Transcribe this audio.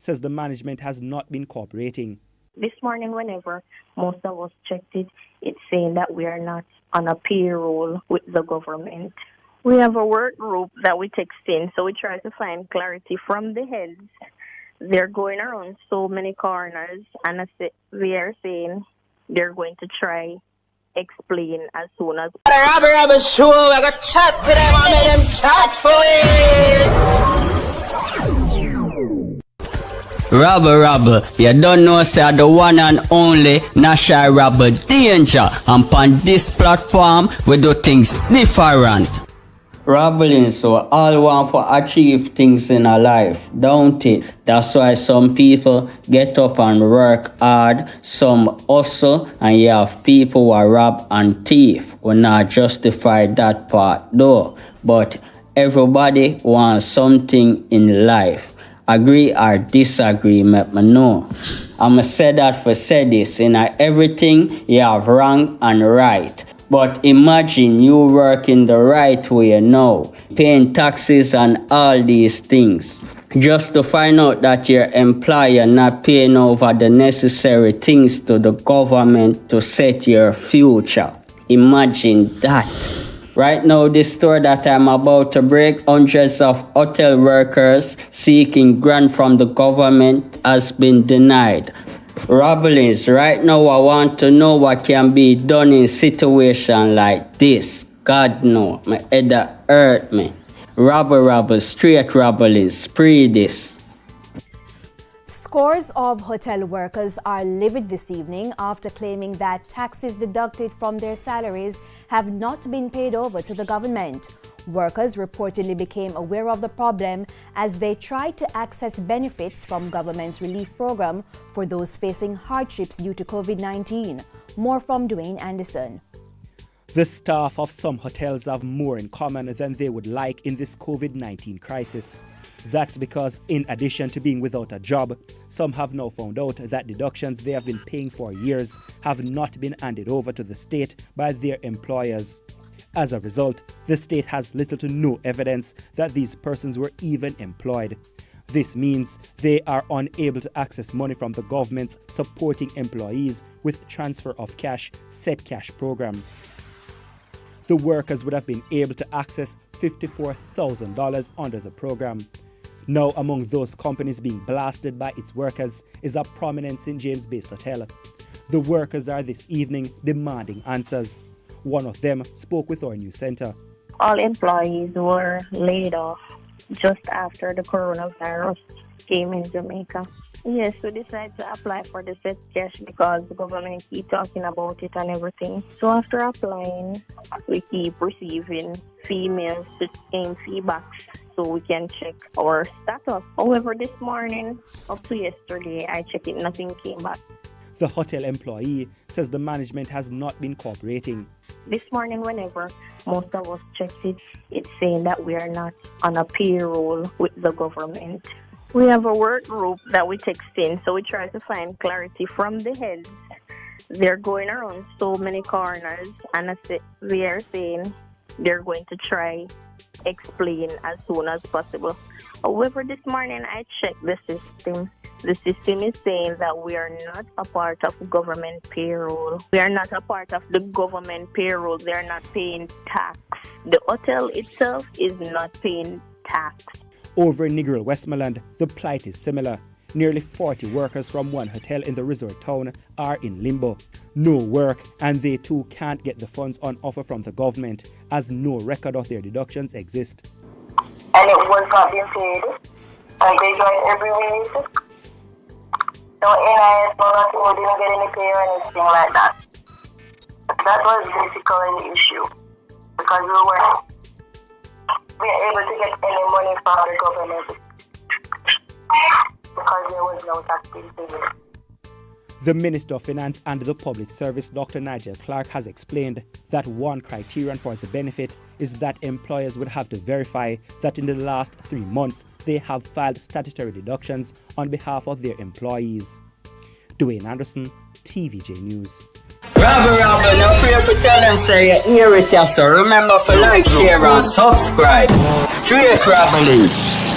says the management has not been cooperating. This morning, whenever most of us checked it, it's saying that we are not on a payroll with the government. We have a work group that we text in, so we try to find clarity from the heads. They're going around so many corners, and they are saying they're going to try explain as soon as. Rabble Rabble show, I got chat to them, I made them chat for it. Rabble Rabble, you don't know, say the one and only National Rabble Danger, and on this platform we do things different. Rabbling, so all want to achieve things in a life, don't it? That's why some people get up and work hard, some hustle, and you have people who are rob and thief. We not justify that part though, but everybody wants something in life. Agree or disagree, let me know. I'ma say that for say this, in everything you have wrong and right. But imagine you working the right way now, paying taxes and all these things, just to find out that your employer not paying over the necessary things to the government to set your future. Imagine that. Right now, this store that I'm about to break, hundreds of hotel workers seeking grant from the government has been denied. Rabblings, right now I want to know what can be done in situation like this. God no, my head hurt me. Rabble Rabble, straight rabblings, spree this. Scores of hotel workers are livid this evening after claiming that taxes deducted from their salaries have not been paid over to the government. Workers reportedly became aware of the problem as they tried to access benefits from government's relief program for those facing hardships due to COVID-19. More from Dwayne Anderson. The staff of some hotels have more in common than they would like in this COVID-19 crisis. That's because in addition to being without a job, some have now found out that deductions they have been paying for years have not been handed over to the state by their employers. As a result, the state has little to no evidence that these persons were even employed. This means they are unable to access money from the government's supporting employees with transfer of cash, set cash program. The workers would have been able to access $54,000 under the program. Now, among those companies being blasted by its workers is a prominent St. James-based hotel. The workers are this evening demanding answers. One of them spoke with our news center. All employees were laid off just after the coronavirus came in Jamaica. Yes, we decided to apply for the set cash because the government keep talking about it and everything. So after applying, we keep receiving emails to gain feedbacks so we can check our status. However, this morning up to yesterday, I checked it, nothing came back. The hotel employee says the management has not been cooperating. This morning, whenever most of us checked it, it's saying that we are not on a payroll with the government. We have a work group that we text in, so we try to find clarity from the heads. They're going around so many corners, and they are saying they're going to try explain as soon as possible. However, this morning I checked the system. The system is saying that we are not a part of government payroll. We are not a part of the government payroll. They are not paying tax. The hotel itself is not paying tax. Over in Negril, Westmoreland, the plight is similar. Nearly 40 workers from one hotel in the resort town are in limbo. No work, and they too can't get the funds on offer from the government as no record of their deductions exist. And it was not being paid. And they joined every week. No NIS, no nothing, we didn't get any pay or anything like that. That was basically the issue. Because we weren't able to get any money from the government. Because there was no tax being paid. The Minister of Finance and the Public Service, Dr. Nigel Clark, has explained that one criterion for the benefit is that employers would have to verify that in the last 3 months they have filed statutory deductions on behalf of their employees. Dwayne Anderson, TVJ News. Rabble Rabble, no fear for tell them say you hear it, so remember to like, share and subscribe. Straight Rabblings.